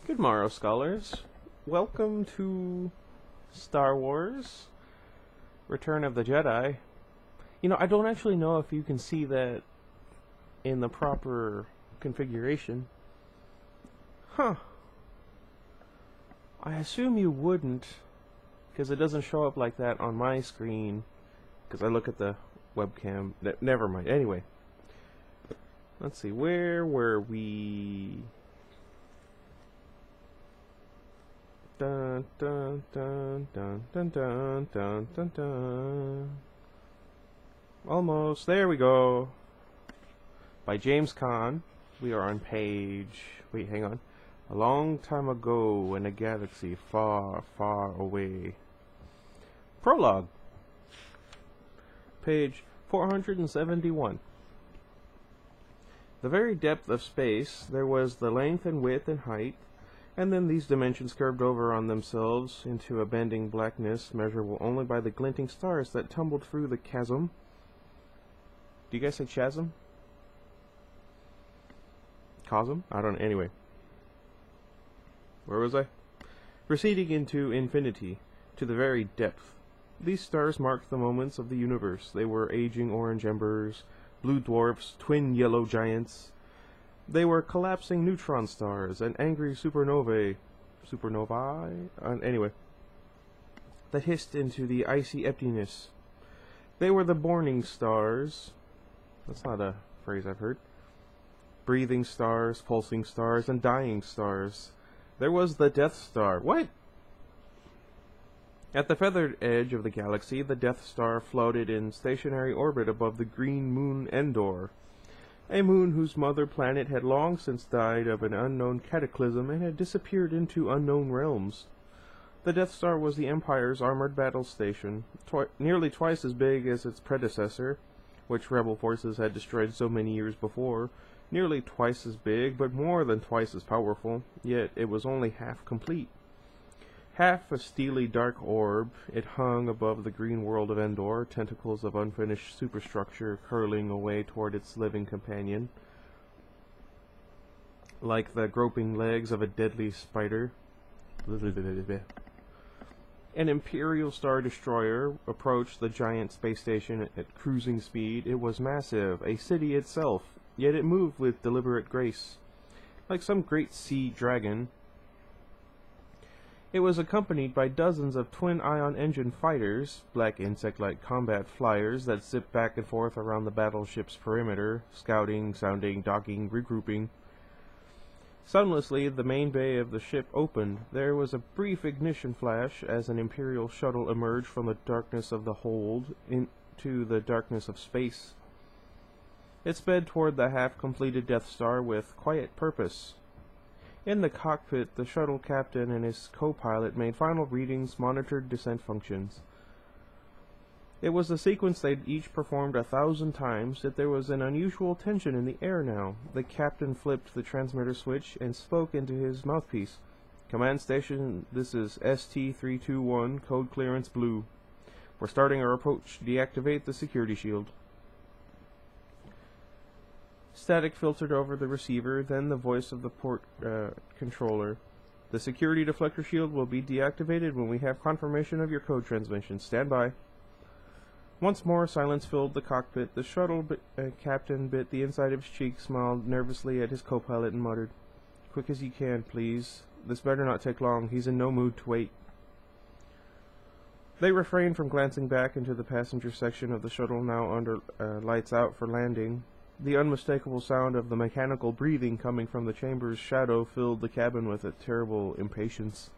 Good morrow, scholars. Welcome to Star Wars Return of the Jedi. I don't actually know if you can see that in the proper configuration. I assume you wouldn't, because it doesn't show up like that on my screen, because I look at the webcam. Never mind. Anyway, let's see. Where were we? Dun dun dun dun dun dun dun dun dun. Almost. There we go. By James Caan. We are on page... Wait, hang on. A long time ago in a galaxy far, far away. Prologue. Page 471. The very depth of space, there was the length and width and height, and then these dimensions curved over on themselves into a bending blackness measurable only by the glinting stars that tumbled through the chasm. Do you guys say chasm? Cosm? I don't know. Anyway. Where was I? Receding into infinity, to the very depth. These stars marked the moments of the universe. They were aging orange embers, blue dwarfs, twin yellow giants. They were collapsing neutron stars and angry supernovae, anyway, that hissed into the icy emptiness. They were the burning stars. That's not a phrase I've heard. Breathing stars, pulsing stars, and dying stars. There was the Death Star. What? At the feathered edge of the galaxy, the Death Star floated in stationary orbit above the green moon Endor. A moon whose mother planet had long since died of an unknown cataclysm and had disappeared into unknown realms. The Death Star was the Empire's armored battle station, nearly twice as big as its predecessor, which rebel forces had destroyed so many years before, nearly twice as big, but more than twice as powerful, yet it was only half complete. Half a steely dark orb, it hung above the green world of Endor, tentacles of unfinished superstructure curling away toward its living companion, like the groping legs of a deadly spider. An Imperial Star Destroyer approached the giant space station at cruising speed. It was massive, a city itself, yet it moved with deliberate grace, like some great sea dragon. It was accompanied by dozens of twin-ion engine fighters, black insect-like combat flyers that zipped back and forth around the battleship's perimeter, scouting, sounding, docking, regrouping. Soundlessly, the main bay of the ship opened. There was a brief ignition flash as an Imperial shuttle emerged from the darkness of the hold into the darkness of space. It sped toward the half-completed Death Star with quiet purpose. In the cockpit, the shuttle captain and his co-pilot made final readings, monitored descent functions. It was a sequence they'd each performed 1,000 times, yet there was an unusual tension in the air now. The captain flipped the transmitter switch and spoke into his mouthpiece. "Command station, this is ST-321, code clearance blue. We're starting our approach. Deactivate the security shield." Static filtered over the receiver, then the voice of the port controller. "The security deflector shield will be deactivated when we have confirmation of your code transmission. Stand by." Once more, silence filled the cockpit. The shuttle captain bit the inside of his cheek, smiled nervously at his co-pilot, and muttered, "Quick as you can, please. This better not take long. He's in no mood to wait." They refrained from glancing back into the passenger section of the shuttle, now under lights out for landing. The unmistakable sound of the mechanical breathing coming from the chamber's shadow filled the cabin with a terrible impatience.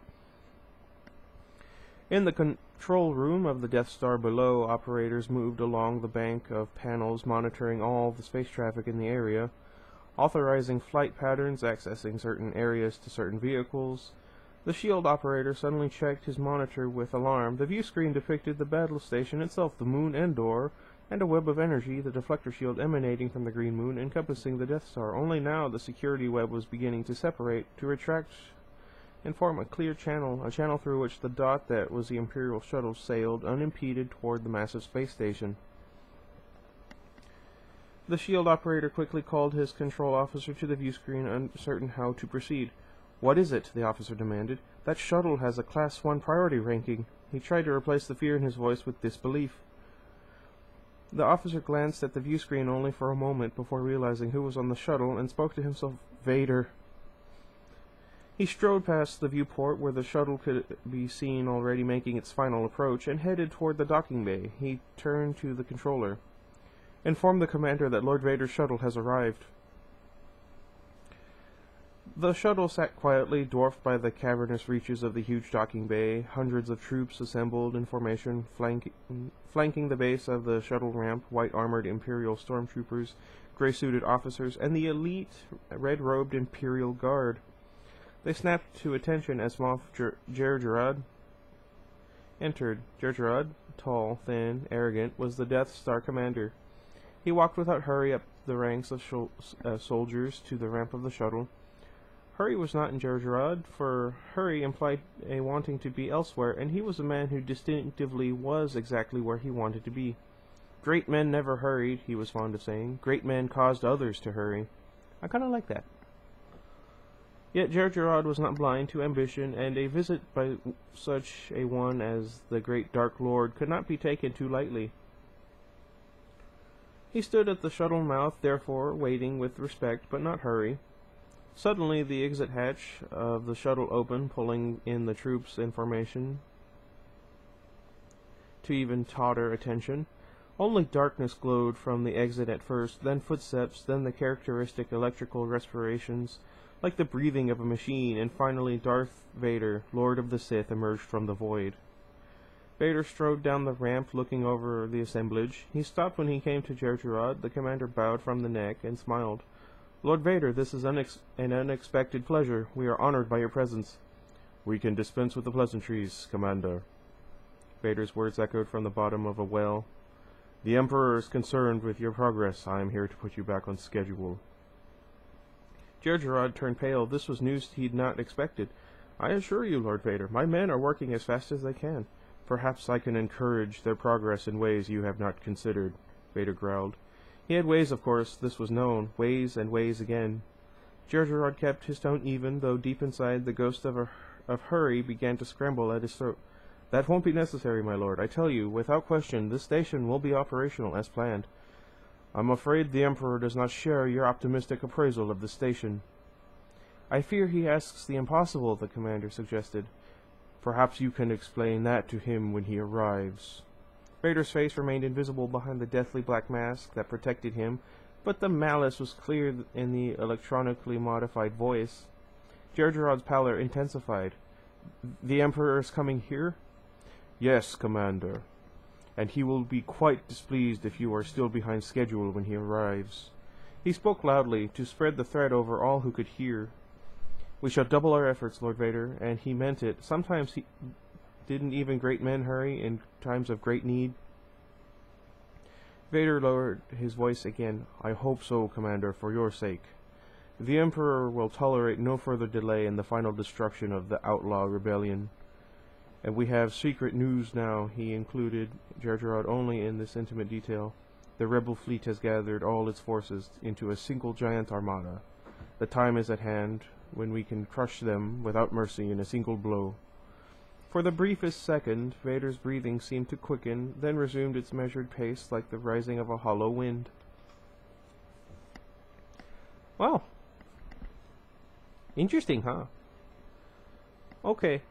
In the control room of the Death Star below, operators moved along the bank of panels monitoring all the space traffic in the area, authorizing flight patterns, accessing certain areas to certain vehicles. The shield operator suddenly checked his monitor with alarm. The view screen depicted the battle station itself, the moon Endor, and a web of energy, the deflector shield emanating from the green moon, encompassing the Death Star. Only now the security web was beginning to separate, to retract and form a clear channel, a channel through which the dot that was the Imperial shuttle sailed unimpeded toward the massive space station. The shield operator quickly called his control officer to the view screen, uncertain how to proceed. "What is it?" the officer demanded. "That shuttle has a Class 1 priority ranking." He tried to replace the fear in his voice with disbelief. The officer glanced at the view screen only for a moment before realizing who was on the shuttle and spoke to himself. Vader. He strode past the viewport where the shuttle could be seen already making its final approach and headed toward the docking bay. He turned to the controller. "Inform the commander that Lord Vader's shuttle has arrived." The shuttle sat quietly, dwarfed by the cavernous reaches of the huge docking bay. Hundreds of troops assembled in formation, flanking the base of the shuttle ramp, white-armored Imperial stormtroopers, gray-suited officers, and the elite, red-robed Imperial Guard. They snapped to attention as Moff Jerjerrod entered. Jerjerrod, tall, thin, arrogant, was the Death Star commander. He walked without hurry up the ranks of soldiers to the ramp of the shuttle. Hurry was not in Jerjerrod, for hurry implied a wanting to be elsewhere, and he was a man who distinctively was exactly where he wanted to be. Great men never hurried, he was fond of saying. Great men caused others to hurry. I kind of like that. Yet Jerjerrod was not blind to ambition, and a visit by such a one as the great Dark Lord could not be taken too lightly. He stood at the shuttle mouth, therefore, waiting with respect, but not hurry. Suddenly, the exit hatch of the shuttle opened, pulling in the troops in formation to even tauter attention. Only darkness glowed from the exit at first, then footsteps, then the characteristic electrical respirations, like the breathing of a machine, and finally Darth Vader, Lord of the Sith, emerged from the void. Vader strode down the ramp, looking over the assemblage. He stopped when he came to Jerjerrod. The commander bowed from the neck and smiled. "Lord Vader, this is an unexpected pleasure. We are honored by your presence." "We can dispense with the pleasantries, Commander." Vader's words echoed from the bottom of a well. "The Emperor is concerned with your progress. I am here to put you back on schedule." Jerjerrod turned pale. This was news he'd not expected. "I assure you, Lord Vader, my men are working as fast as they can. Perhaps I can encourage their progress in ways you have not considered," Vader growled. He had ways, of course, this was known, ways and ways again. Jerjerrod kept his tone even, though deep inside the ghost of hurry began to scramble at his throat. "That won't be necessary, my lord. I tell you, without question, this station will be operational as planned." "I'm afraid the Emperor does not share your optimistic appraisal of the station." "I fear he asks the impossible," the commander suggested. "Perhaps you can explain that to him when he arrives." Vader's face remained invisible behind the deathly black mask that protected him, but the malice was clear in the electronically modified voice. Jerjerrod's pallor intensified. "The Emperor is coming here?" "Yes, Commander. And he will be quite displeased if you are still behind schedule when he arrives." He spoke loudly, to spread the threat over all who could hear. "We shall double our efforts, Lord Vader," and he meant it. Sometimes didn't even great men hurry in times of great need? Vader lowered his voice again. "I hope so, Commander, for your sake. The Emperor will tolerate no further delay in the final destruction of the outlaw rebellion. And we have secret news now." He included Jerjerrod only in this intimate detail. "The rebel fleet has gathered all its forces into a single giant armada. The time is at hand when we can crush them without mercy in a single blow." For the briefest second, Vader's breathing seemed to quicken, then resumed its measured pace like the rising of a hollow wind. Well, interesting, huh? Okay.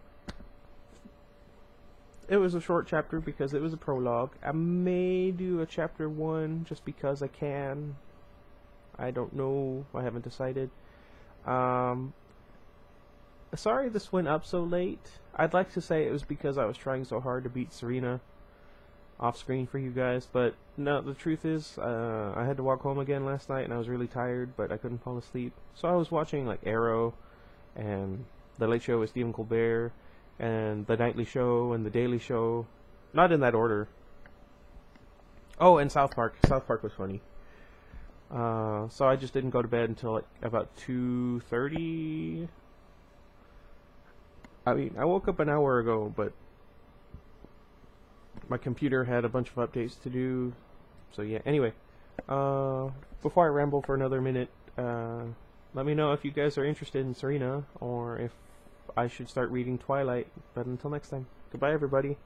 It was a short chapter because it was a prologue. I may do a chapter 1 just because I can. I don't know. I haven't decided. Sorry this went up so late. I'd like to say it was because I was trying so hard to beat Serena off screen for you guys, but no, the truth is, I had to walk home again last night and I was really tired, but I couldn't fall asleep. So I was watching like Arrow and The Late Show with Stephen Colbert and The Nightly Show and The Daily Show. Not in that order. Oh, and South Park. South Park was funny. So I just didn't go to bed until like about 2:30. I mean, I woke up an hour ago, but my computer had a bunch of updates to do. So yeah, anyway, before I ramble for another minute, Let me know if you guys are interested in Serena, or if I should start reading Twilight. But until next time, goodbye everybody.